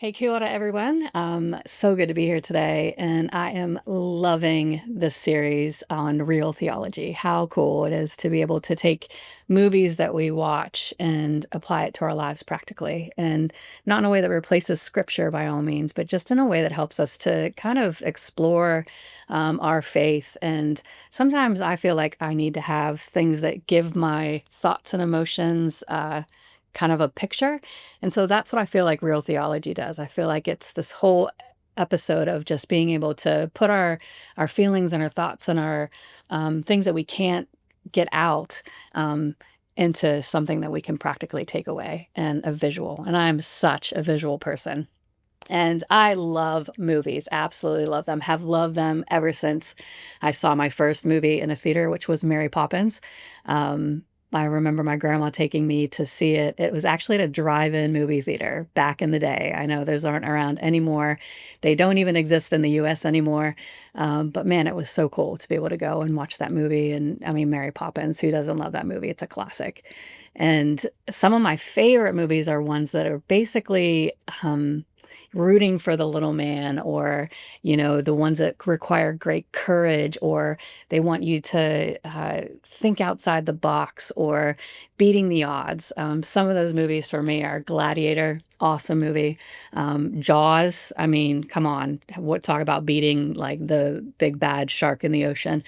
Hey, kia ora, everyone. So good to be here today, and I am loving this series on real theology. How cool it is to be able to take movies that we watch and apply it to our lives practically, and not in a way that replaces scripture by all means, but just in a way that helps us to kind of explore our faith. And sometimes I feel like I need to have things that give my thoughts and emotions kind of a picture, and so that's what I feel like real theology does. I feel like it's this whole episode of just being able to put our feelings and our thoughts and our things that we can't get out um, into something that we can practically take away and a visual. And I'm such a visual person. And I love movies, absolutely love them, have loved them ever since I saw my first movie in a theater, which was Mary Poppins. Um, I remember my grandma taking me to see it. It was actually at a drive-in movie theater back in the day. I know those aren't around anymore. They don't even exist in the US anymore. But man, it was so cool to be able to go and watch that movie. And I mean, Mary Poppins, who doesn't love that movie? It's a classic. And some of my favorite movies are ones that are basically rooting for the little man, or the ones that require great courage, or they want you to think outside the box, or beating the odds. Some of those movies for me are Gladiator, awesome movie. Jaws, I mean, come on, what talk about beating like the big bad shark in the ocean.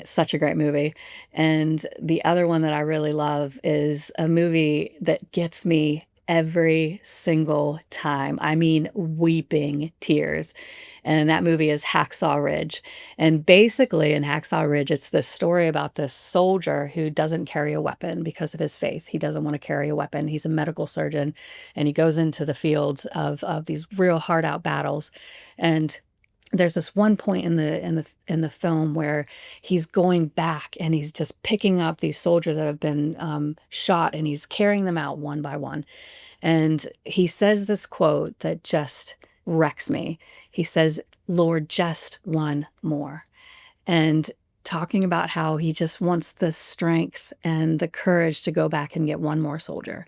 Such a great movie. And the other one that I really love is a movie that gets me every single time. I mean, weeping tears. And that movie is Hacksaw Ridge. And basically, in Hacksaw Ridge, it's this story about this soldier who doesn't carry a weapon because of his faith. He doesn't want to carry a weapon. He's a medical surgeon, and he goes into the fields of these real hard out battles. And there's this one point in the film where he's going back and he's just picking up these soldiers that have been shot, and he's carrying them out one by one. And he says this quote that just wrecks me. He says, "Lord, just one more." And talking about how he just wants the strength and the courage to go back and get one more soldier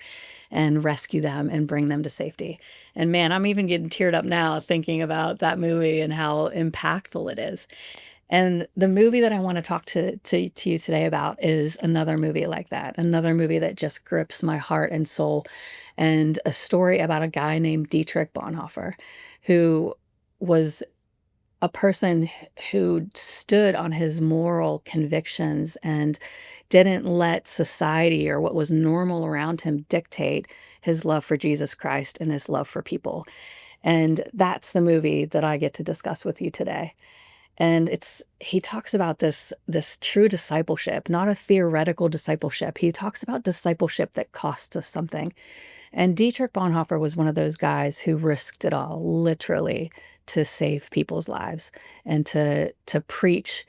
and rescue them and bring them to safety. And man, I'm even getting teared up now thinking about that movie and how impactful it is. And the movie that I want to talk to you today about is another movie like that, another movie that just grips my heart and soul, and a story about a guy named Dietrich Bonhoeffer, who was a person who stood on his moral convictions and didn't let society or what was normal around him dictate his love for Jesus Christ and his love for people. And that's the movie that I get to discuss with you today. And he talks about this true discipleship, not a theoretical discipleship. He talks about discipleship that costs us something. And Dietrich Bonhoeffer was one of those guys who risked it all, literally, to save people's lives and to preach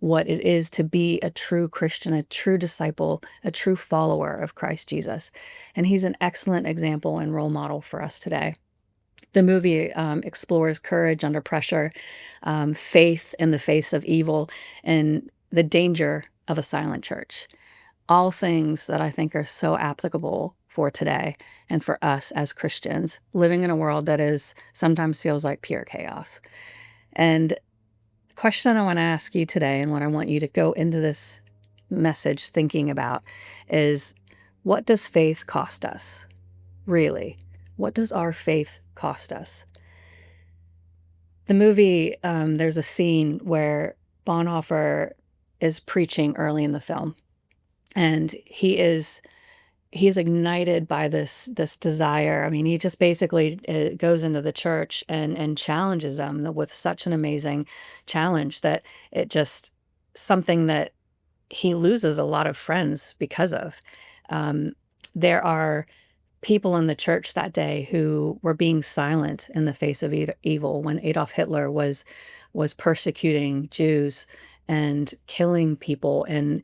what it is to be a true Christian, a true disciple, a true follower of Christ Jesus. And he's an excellent example and role model for us today. The movie explores courage under pressure, faith in the face of evil, and the danger of a silent church. All things that I think are so applicable for today and for us as Christians living in a world that is sometimes feels like pure chaos. And the question I want to ask you today, and what I want you to go into this message thinking about, is what does faith cost us? Really? What does our faith cost us? The movie, there's a scene where Bonhoeffer is preaching early in the film, and he is ignited by this desire. I mean, he just basically goes into the church and challenges them with such an amazing challenge that it just something that he loses a lot of friends because of. There are people in the church that day who were being silent in the face of evil when Adolf Hitler was persecuting Jews and killing people and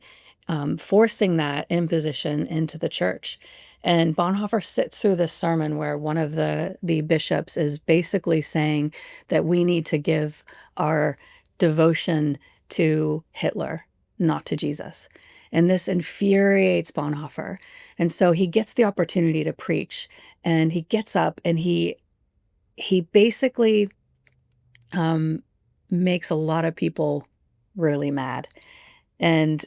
forcing that imposition into the church. And Bonhoeffer sits through this sermon where one of the bishops is basically saying that we need to give our devotion to Hitler, not to Jesus. And this infuriates Bonhoeffer. And so he gets the opportunity to preach, and he gets up and he he basically um, makes a lot of people really mad. And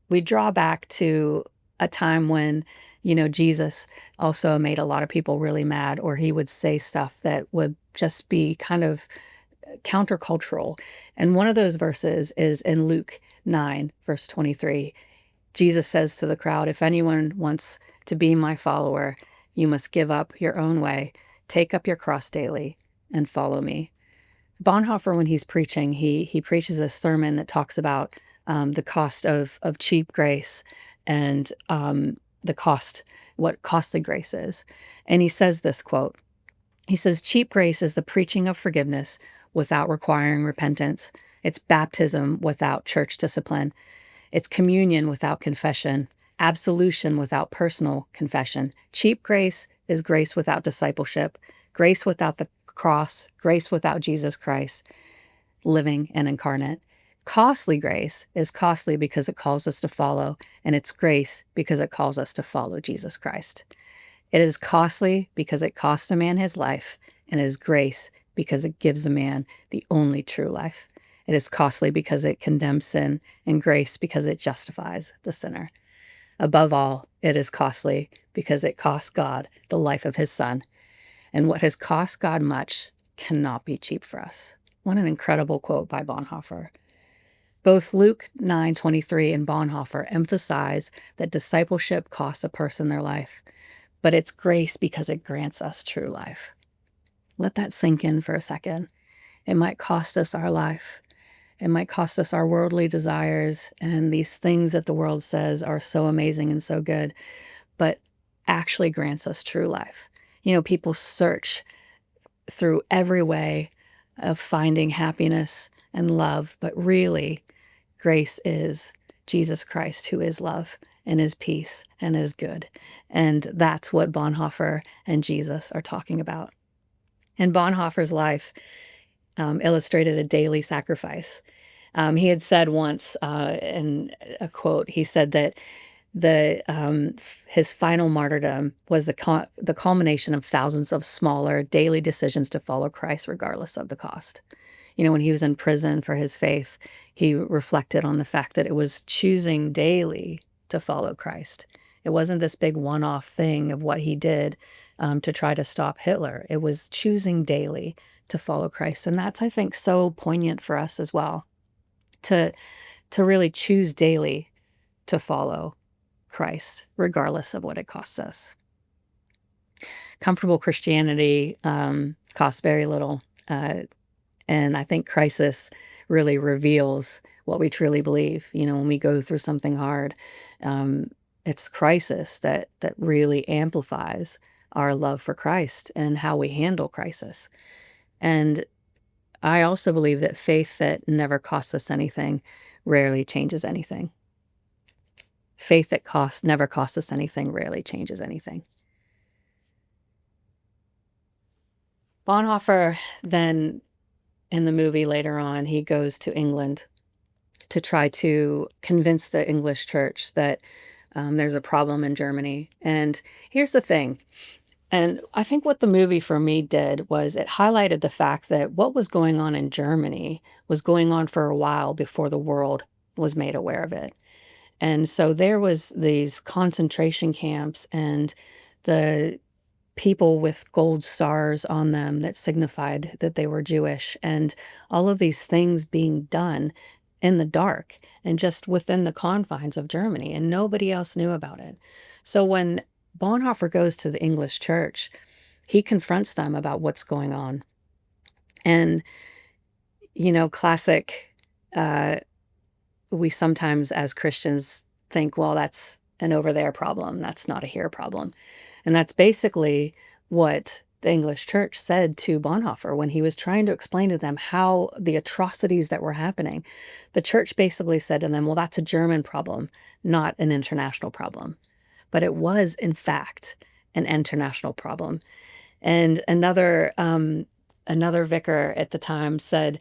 we draw back to a time when, Jesus also made a lot of people really mad, or he would say stuff that would just be kind of countercultural. And one of those verses is in Luke 9, verse 23. Jesus says to the crowd, "If anyone wants to be my follower, you must give up your own way, take up your cross daily, and follow me." Bonhoeffer, when he's preaching, he preaches a sermon that talks about the cost of cheap grace and the cost, what costly grace is. And he says this quote. He says, "Cheap grace is the preaching of forgiveness without requiring repentance. It's baptism without church discipline. It's communion without confession, absolution without personal confession. Cheap grace is grace without discipleship, grace without the cross, grace without Jesus Christ, living and incarnate. Costly grace is costly because it calls us to follow, and it's grace because it calls us to follow Jesus Christ. It is costly because it costs a man his life, and it is grace because it gives a man the only true life. It is costly because it condemns sin, and grace because it justifies the sinner. Above all, it is costly because it costs God the life of his Son, and what has cost God much cannot be cheap for us." What an incredible quote by Bonhoeffer. Both Luke 9:23 and Bonhoeffer emphasize that discipleship costs a person their life, but it's grace because it grants us true life. Let that sink in for a second. It might cost us our life. It might cost us our worldly desires and these things that the world says are so amazing and so good, but actually grants us true life. People search through every way of finding happiness and love, but really, grace is Jesus Christ, who is love and is peace and is good. And that's what Bonhoeffer and Jesus are talking about. And Bonhoeffer's life illustrated a daily sacrifice. He had said once in a quote, he said that his final martyrdom was the culmination of thousands of smaller daily decisions to follow Christ regardless of the cost. When he was in prison for his faith, he reflected on the fact that it was choosing daily to follow Christ. It wasn't this big one-off thing of what he did to try to stop Hitler. It was choosing daily to follow Christ. And that's, I think, so poignant for us as well, to really choose daily to follow Christ, regardless of what it costs us. Comfortable Christianity costs very little. And I think crisis really reveals what we truly believe. When we go through something hard, it's crisis that really amplifies our love for Christ and how we handle crisis. And I also believe that faith that never costs us anything rarely changes anything. Faith that never costs us anything rarely changes anything. Bonhoeffer then, in the movie later on, he goes to England to try to convince the English church that there's a problem in Germany. And here's the thing. And I think what the movie for me did was it highlighted the fact that what was going on in Germany was going on for a while before the world was made aware of it. And so there was these concentration camps and the people with gold stars on them that signified that they were Jewish, and all of these things being done in the dark and just within the confines of Germany, and nobody else knew about it. So when Bonhoeffer goes to the English church, he confronts them about what's going on. And, classic, we sometimes as Christians think, well, that's an over there problem. That's not a here problem. And that's basically what the English church said to Bonhoeffer when he was trying to explain to them how the atrocities that were happening. The church basically said to them, well, that's a German problem, not an international problem. But it was, in fact, an international problem. And another vicar at the time said,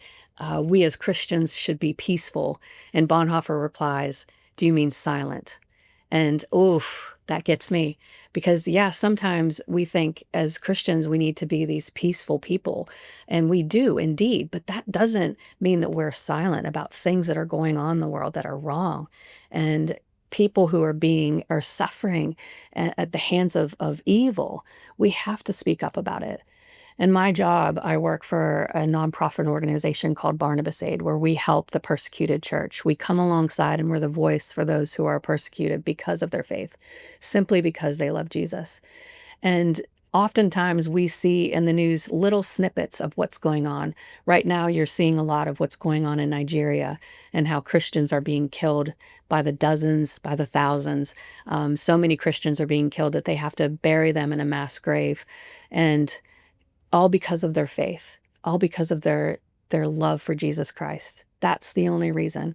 we as Christians should be peaceful. And Bonhoeffer replies, do you mean silent? And oof, That gets me because, yeah, sometimes we think as Christians we need to be these peaceful people, and we do indeed, but that doesn't mean that we're silent about things that are going on in the world that are wrong, and people who are suffering at the hands of evil. We have to speak up about it. In my job, I work for a nonprofit organization called Barnabas Aid, where we help the persecuted church. We come alongside and we're the voice for those who are persecuted because of their faith, simply because they love Jesus. And oftentimes we see in the news little snippets of what's going on. Right now, you're seeing a lot of what's going on in Nigeria and how Christians are being killed by the dozens, by the thousands. So many Christians are being killed that they have to bury them in a mass grave. And all because of their faith, all because of their love for Jesus Christ. That's the only reason.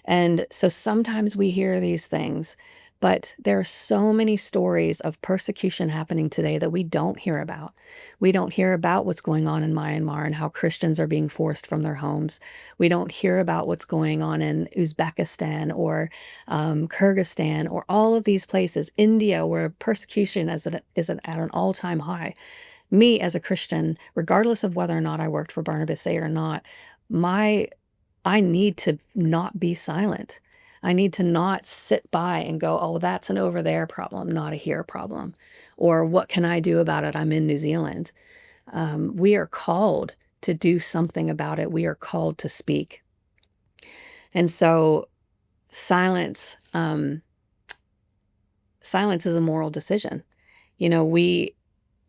And so sometimes we hear these things, but there are so many stories of persecution happening today that we don't hear about. We don't hear about what's going on in Myanmar and how Christians are being forced from their homes. We don't hear about what's going on in Uzbekistan or Kyrgyzstan or all of these places, India, where persecution is at an all-time high. Me as a Christian, regardless of whether or not I worked for Barnabas Aid or not, my I need to not be silent. I need to not sit by and go, oh, that's an over there problem, not a here problem. Or what can I do about it? I'm in New Zealand. We are called to do something about it. We are called to speak. And so silence, silence is a moral decision. We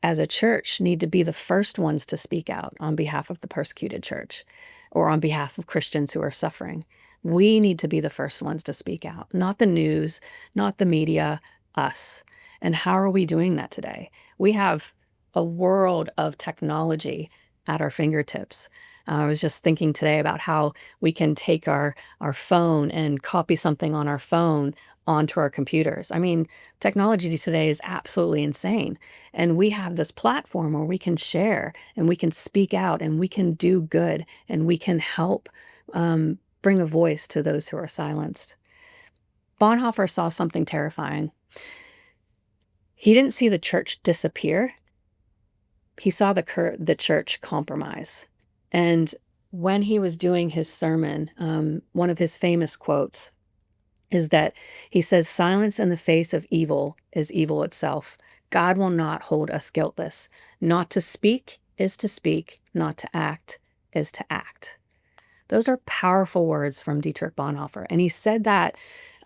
as a church need to be the first ones to speak out on behalf of the persecuted church or on behalf of Christians who are suffering. We need to be the first ones to speak out, not the news, not the media, us. And how are we doing that today? We have a world of technology at our fingertips. I was just thinking today about how we can take our phone and copy something on our phone onto our computers. I mean, technology today is absolutely insane. And we have this platform where we can share and we can speak out and we can do good and we can help bring a voice to those who are silenced. Bonhoeffer saw something terrifying. He didn't see the church disappear. He saw the church compromise. And when he was doing his sermon, one of his famous quotes is that he says, "Silence in the face of evil is evil itself. God will not hold us guiltless. Not to speak is to speak, not to act is to act." Those are powerful words from Dietrich Bonhoeffer. And he said that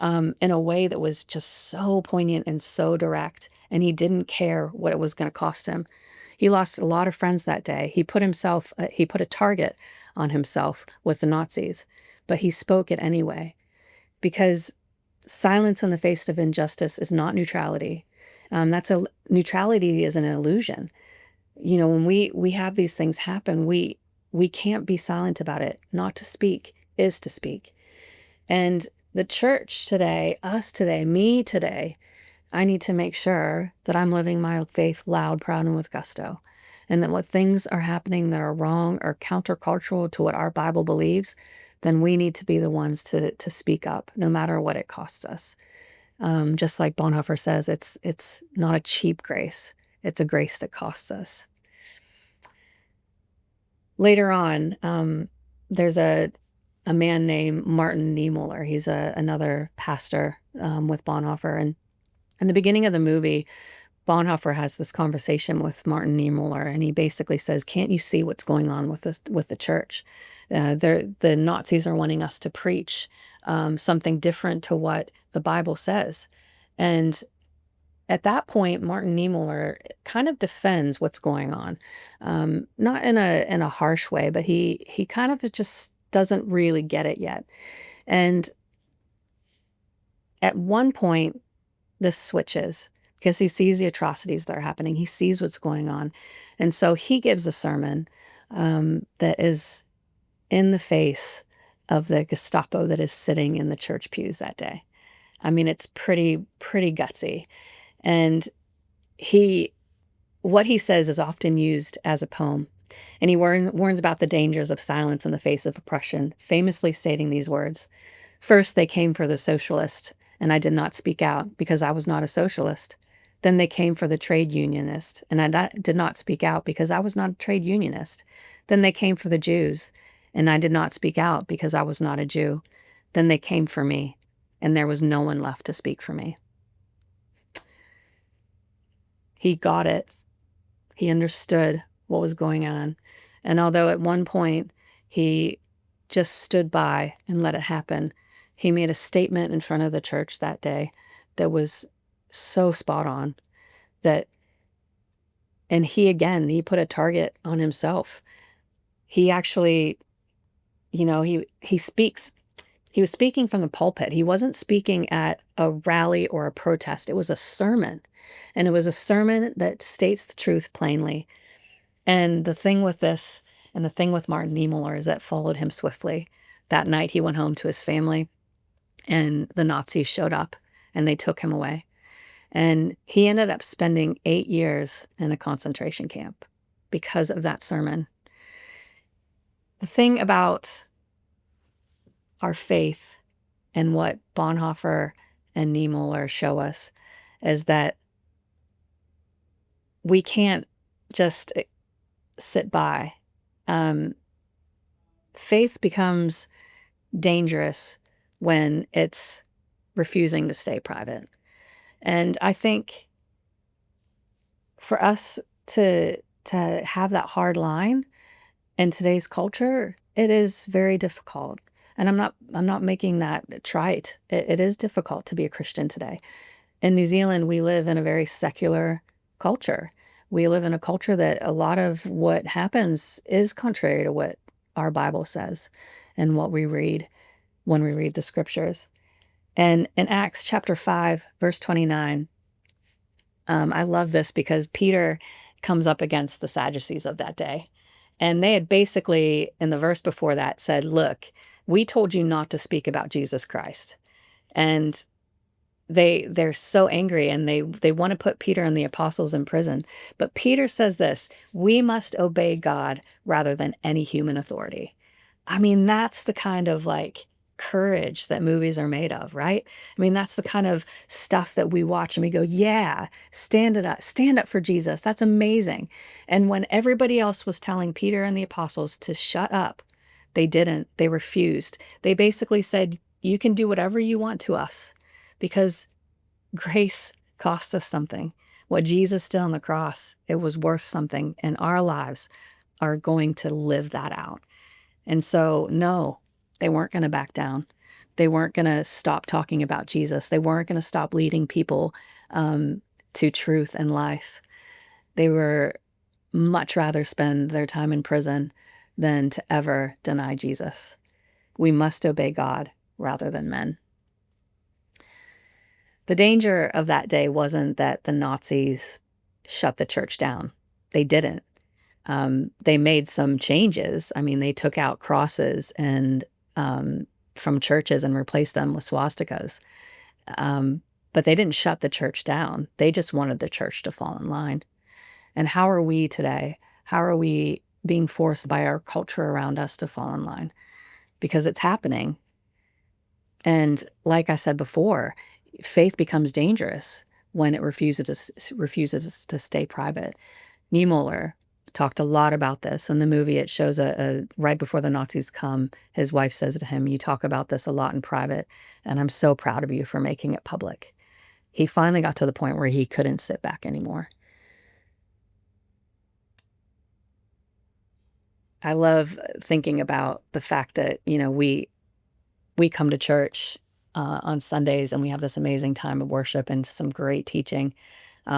in a way that was just so poignant and so direct. And he didn't care what it was going to cost him. He lost a lot of friends that day. He put a target on himself with the Nazis, but he spoke it anyway. Because silence in the face of injustice is not neutrality. Neutrality is an illusion. When we have these things happen, we can't be silent about it. Not to speak is to speak. And the church today, us today, me today, I need to make sure that I'm living my faith loud, proud, and with gusto. And that when things are happening that are wrong or countercultural to what our Bible believes, then we need to be the ones to speak up, no matter what it costs us. Just like Bonhoeffer says, it's not a cheap grace. It's a grace that costs us. Later on, there's a man named Martin Niemöller. He's another pastor with Bonhoeffer. And in the beginning of the movie, Bonhoeffer has this conversation with Martin Niemöller, and he basically says, "Can't you see what's going on with the church? The Nazis are wanting us to preach something different to what the Bible says." And at that point, Martin Niemöller kind of defends what's going on, not in a harsh way, but he kind of just doesn't really get it yet. And at one point, this switches because he sees the atrocities that are happening. He sees what's going on. And so he gives a sermon that is in the face of the Gestapo that is sitting in the church pews that day. I mean, it's pretty gutsy. And what he says is often used as a poem. And he warns about the dangers of silence in the face of oppression, famously stating these words: "First, they came for the socialist, and I did not speak out because I was not a socialist. Then they came for the trade unionist, and I did not speak out because I was not a trade unionist. Then they came for the Jews, and I did not speak out because I was not a Jew. Then they came for me, and there was no one left to speak for me. He got it. He understood what was going on. And although at one point he just stood by and let it happen, he made a statement in front of the church that day that was so spot on that, and he put a target on himself. He actually, he speaks. He was speaking from the pulpit. He wasn't speaking at a rally or a protest. It was a sermon. And it was a sermon that states the truth plainly. And the thing with this and the thing with Martin Niemöller is that followed him swiftly. That night he went home to his family and the Nazis showed up and they took him away. And he ended up spending 8 years in a concentration camp because of that sermon. The thing about our faith and what Bonhoeffer and Niemöller show us is that we can't just sit by. Faith becomes dangerous when it's refusing to stay private. And I think for us to have that hard line in today's culture, it is very difficult. And I'm not making that trite. It is difficult to be a Christian today. In New Zealand, we live in a very secular culture. We live in a culture that a lot of what happens is contrary to what our Bible says and what we read when we read the scriptures. And in Acts chapter 5, verse 29, I love this because Peter comes up against the Sadducees of that day. And they had basically, in the verse before that, said, look, we told you not to speak about Jesus Christ. And they're so angry and they want to put Peter and the apostles in prison. But Peter says this, we must obey God rather than any human authority. I mean, that's the kind of courage that movies are made of, right? I mean, that's the kind of stuff that we watch and we go, yeah, stand up for Jesus. That's amazing. And when everybody else was telling Peter and the apostles to shut up, they didn't. They refused. They basically said, you can do whatever you want to us because grace cost us something. What Jesus did on the cross, it was worth something, and our lives are going to live that out. And so, no, they weren't going to back down. They weren't going to stop talking about Jesus. They weren't going to stop leading people to truth and life. They were much rather spend their time in prison than to ever deny Jesus. We must obey God rather than men. The danger of that day wasn't that the Nazis shut the church down. They didn't. They made some changes. I mean, they took out crosses and from churches and replaced them with swastikas. But they didn't shut the church down. They just wanted the church to fall in line. And how are we today? How are we being forced by our culture around us to fall in line? Because it's happening. And like I said before, faith becomes dangerous when it refuses to stay private. Niemöller talked a lot about this. In the movie, it shows right before the Nazis come, his wife says to him, you talk about this a lot in private, and I'm so proud of you for making it public. He finally got to the point where he couldn't sit back anymore. I love thinking about the fact that, we come to church on Sundays and we have this amazing time of worship and some great teaching.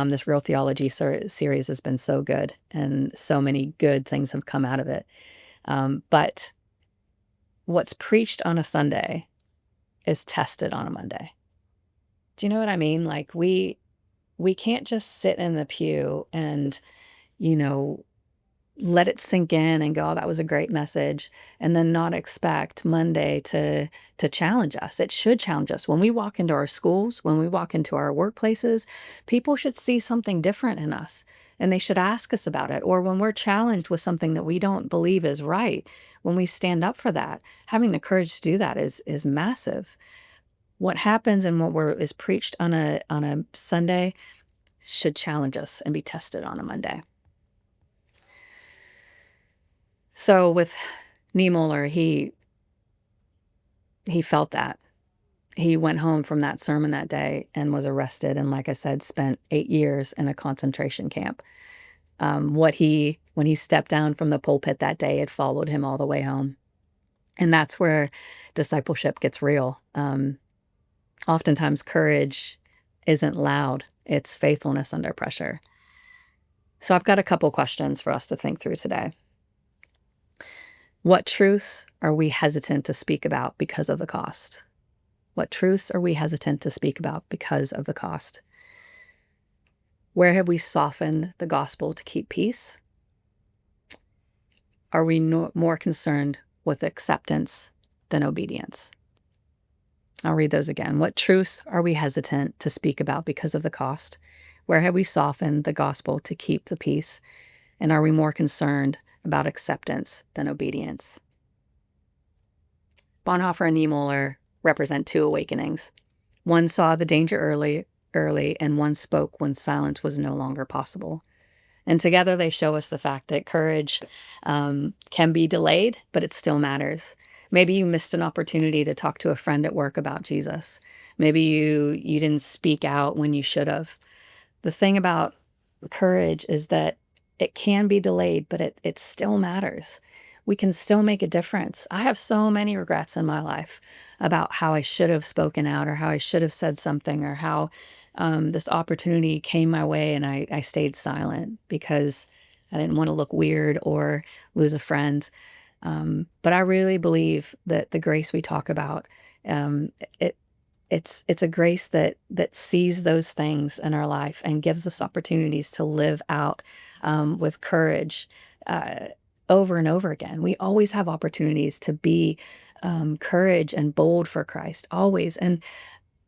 This Real Theology series has been so good and so many good things have come out of it. But what's preached on a Sunday is tested on a Monday. Do you know what I mean? We can't just sit in the pew and, let it sink in and go, oh, that was a great message, and then not expect Monday to challenge us. It should challenge us. When we walk into our schools, when we walk into our workplaces, people should see something different in us, and they should ask us about it. Or when we're challenged with something that we don't believe is right, when we stand up for that, having the courage to do that is massive. What happens and is preached on a Sunday should challenge us and be tested on a Monday. So with Niemöller, he felt that. He went home from that sermon that day and was arrested, and like I said, spent 8 years in a concentration camp. When he stepped down from the pulpit that day, it followed him all the way home. And that's where discipleship gets real. Oftentimes courage isn't loud, it's faithfulness under pressure. So I've got a couple questions for us to think through today. What truths are we hesitant to speak about because of the cost? What truths are we hesitant to speak about because of the cost? Where have we softened the gospel to keep peace? Are we more concerned with acceptance than obedience? I'll read those again. What truths are we hesitant to speak about because of the cost? Where have we softened the gospel to keep the peace? And are we more concerned about acceptance than obedience? Bonhoeffer and Niemöller represent two awakenings. One saw the danger early, and one spoke when silence was no longer possible. And together they show us the fact that courage can be delayed, but it still matters. Maybe you missed an opportunity to talk to a friend at work about Jesus. Maybe you didn't speak out when you should have. The thing about courage is that it can be delayed, but it still matters. We can still make a difference. I have so many regrets in my life about how I should have spoken out or how I should have said something or how this opportunity came my way and I stayed silent because I didn't want to look weird or lose a friend. But I really believe that the grace we talk about, it's a grace that sees those things in our life and gives us opportunities to live out with courage over and over again. We always have opportunities to be courage and bold for Christ, always. And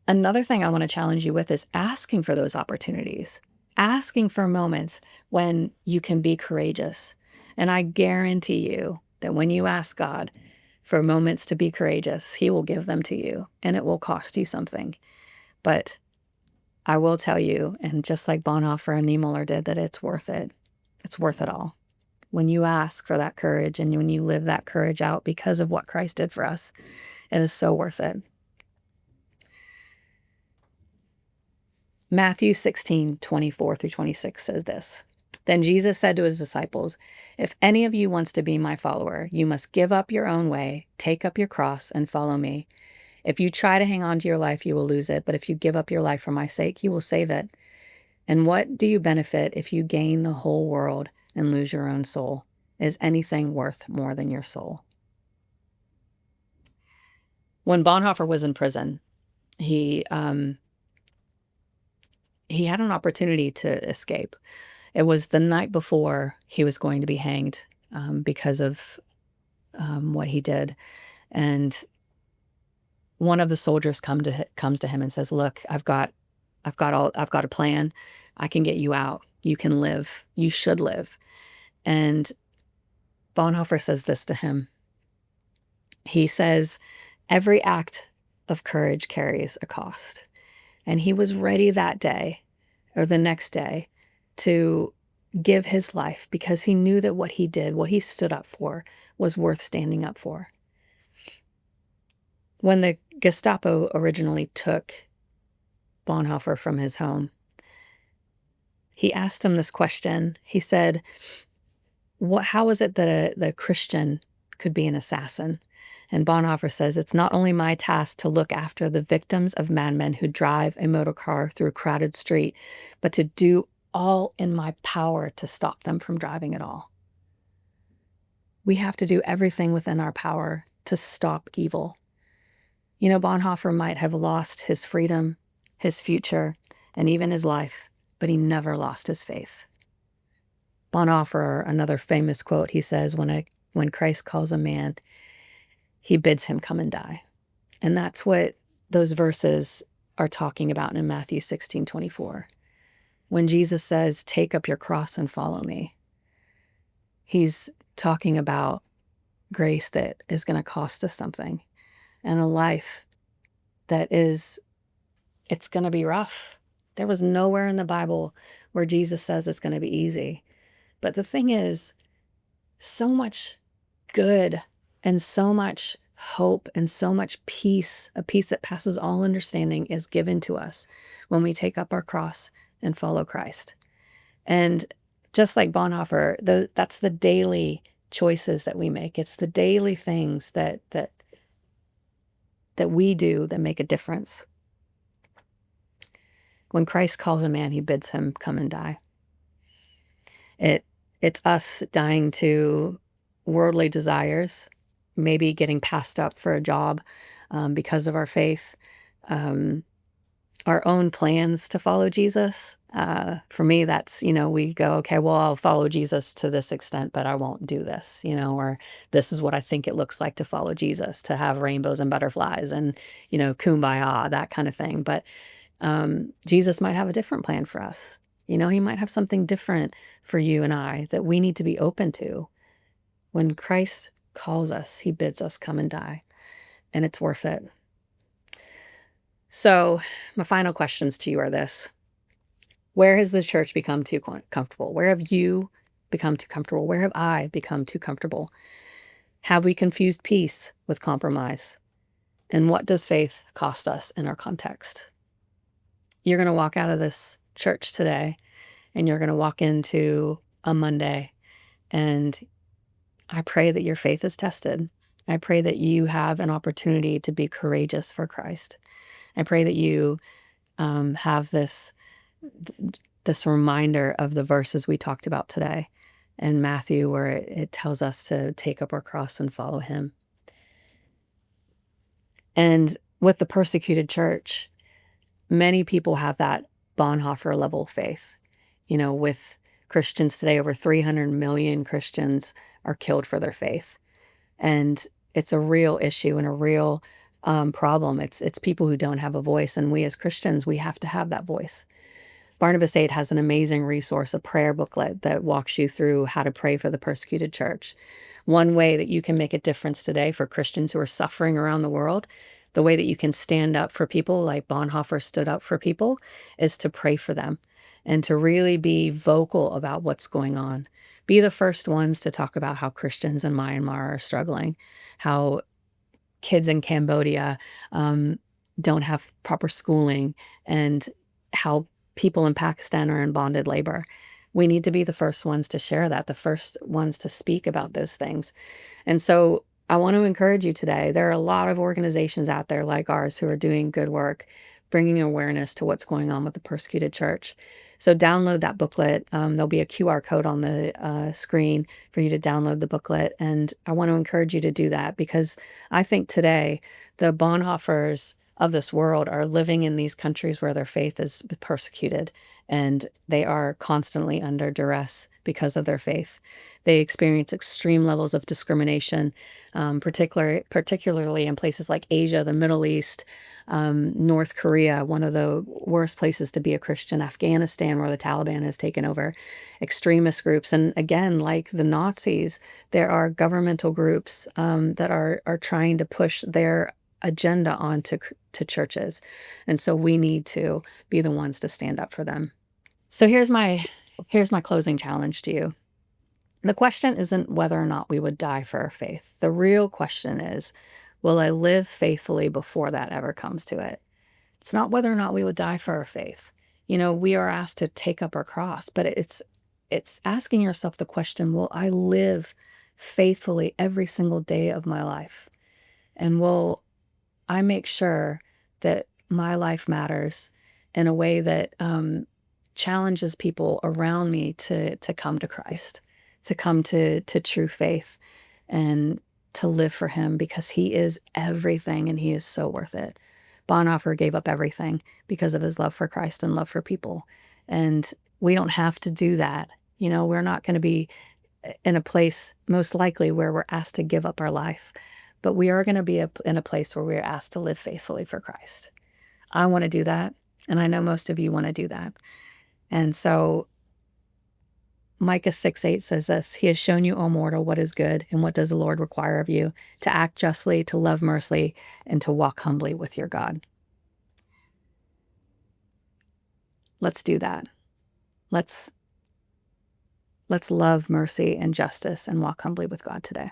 another thing I want to challenge you with is asking for those opportunities, asking for moments when you can be courageous. And I guarantee you that when you ask God for moments to be courageous, He will give them to you, and it will cost you something. But I will tell you, and just like Bonhoeffer and Niemöller did, that it's worth it. It's worth it all. When you ask for that courage and when you live that courage out because of what Christ did for us, it is so worth it. Matthew 16:24-26 says this. Then Jesus said to his disciples, "If any of you wants to be my follower, you must give up your own way, take up your cross, and follow me. If you try to hang on to your life, you will lose it. But if you give up your life for my sake, you will save it. And what do you benefit if you gain the whole world and lose your own soul? Is anything worth more than your soul?" When Bonhoeffer was in prison, he had an opportunity to escape. It was the night before he was going to be hanged because of what he did. And one of the soldiers comes to him and says, "Look, I've got a plan. I can get you out. You can live. You should live." And Bonhoeffer says this to him. He says, "Every act of courage carries a cost." And he was ready that day or the next day to give his life because he knew that what he did, what he stood up for, was worth standing up for. When the Gestapo originally took Bonhoeffer from his home, he asked him this question. He said, how is it that the Christian could be an assassin? And Bonhoeffer says, "It's not only my task to look after the victims of madmen who drive a motor car through a crowded street, but to do all in my power to stop them from driving at all." We have to do everything within our power to stop evil. You know, Bonhoeffer might have lost his freedom, his future, and even his life, but he never lost his faith. Bonhoeffer, another famous quote, he says, when Christ calls a man, he bids him come and die. And that's what those verses are talking about in Matthew 16:24. When Jesus says, "Take up your cross and follow me," he's talking about grace that is going to cost us something and a life that is, it's going to be rough. There was nowhere in the Bible where Jesus says it's going to be easy. But the thing is, so much good and so much hope and so much peace, a peace that passes all understanding, is given to us when we take up our cross and follow Christ. And just like Bonhoeffer, that's the daily choices that we make. It's the daily things that we do that make a difference. When Christ calls a man, he bids him come and die. It's us dying to worldly desires, maybe getting passed up for a job because of our faith, our own plans to follow Jesus. For me, that's, we go, okay, well, I'll follow Jesus to this extent, but I won't do this, or this is what I think it looks like to follow Jesus, to have rainbows and butterflies and, kumbaya, that kind of thing. But Jesus might have a different plan for us. He might have something different for you and I that we need to be open to. When Christ calls us, he bids us come and die, and it's worth it. So my final questions to you are this. Where has the church become too comfortable? Where have you become too comfortable? Where have I become too comfortable? Have we confused peace with compromise? And what does faith cost us in our context? You're going to walk out of this church today, and you're going to walk into a Monday, and I pray that your faith is tested. I pray that you have an opportunity to be courageous for Christ. I pray that you have this reminder of the verses we talked about today in Matthew, where it tells us to take up our cross and follow him. And with the persecuted church, many people have that Bonhoeffer level faith. With Christians today, over 300 million Christians are killed for their faith. And it's a real issue and a real problem. It's people who don't have a voice. And we as Christians, we have to have that voice. Barnabas 8 has an amazing resource, a prayer booklet that walks you through how to pray for the persecuted church. One way that you can make a difference today for Christians who are suffering around the world, the way that you can stand up for people like Bonhoeffer stood up for people, is to pray for them and to really be vocal about what's going on. Be the first ones to talk about how Christians in Myanmar are struggling, how kids in Cambodia don't have proper schooling, and how people in Pakistan are in bonded labor. We need to be the first ones to share that, the first ones to speak about those things. And so I want to encourage you today. There are a lot of organizations out there like ours who are doing good work, bringing awareness to what's going on with the persecuted church. So download that booklet. There'll be a QR code on the screen for you to download the booklet. And I want to encourage you to do that, because I think today the Bonhoeffers of this world are living in these countries where their faith is persecuted, and they are constantly under duress because of their faith. They experience extreme levels of discrimination, particularly in places like Asia, the Middle East, North Korea, one of the worst places to be a Christian, Afghanistan, where the Taliban has taken over, extremist groups. And again, like the Nazis, there are governmental groups that are trying to push their agenda onto churches. And so we need to be the ones to stand up for them. So here's my closing challenge to you. The question isn't whether or not we would die for our faith. The real question is, will I live faithfully before that ever comes to it? It's not whether or not we would die for our faith. We are asked to take up our cross, but it's asking yourself the question, will I live faithfully every single day of my life? And will I make sure that my life matters in a way that challenges people around me to come to Christ, to come to true faith, and to live for him, because he is everything and he is so worth it. Bonhoeffer gave up everything because of his love for Christ and love for people. And we don't have to do that. We're not going to be in a place, most likely, where we're asked to give up our life. But we are going to be in a place where we're asked to live faithfully for Christ. I want to do that, and I know most of you want to do that. And so Micah 6:8 says this: He has shown you, O mortal, what is good, and what does the Lord require of you? To act justly, to love mercy, and to walk humbly with your God. Let's do that. Let's love mercy and justice and walk humbly with God today.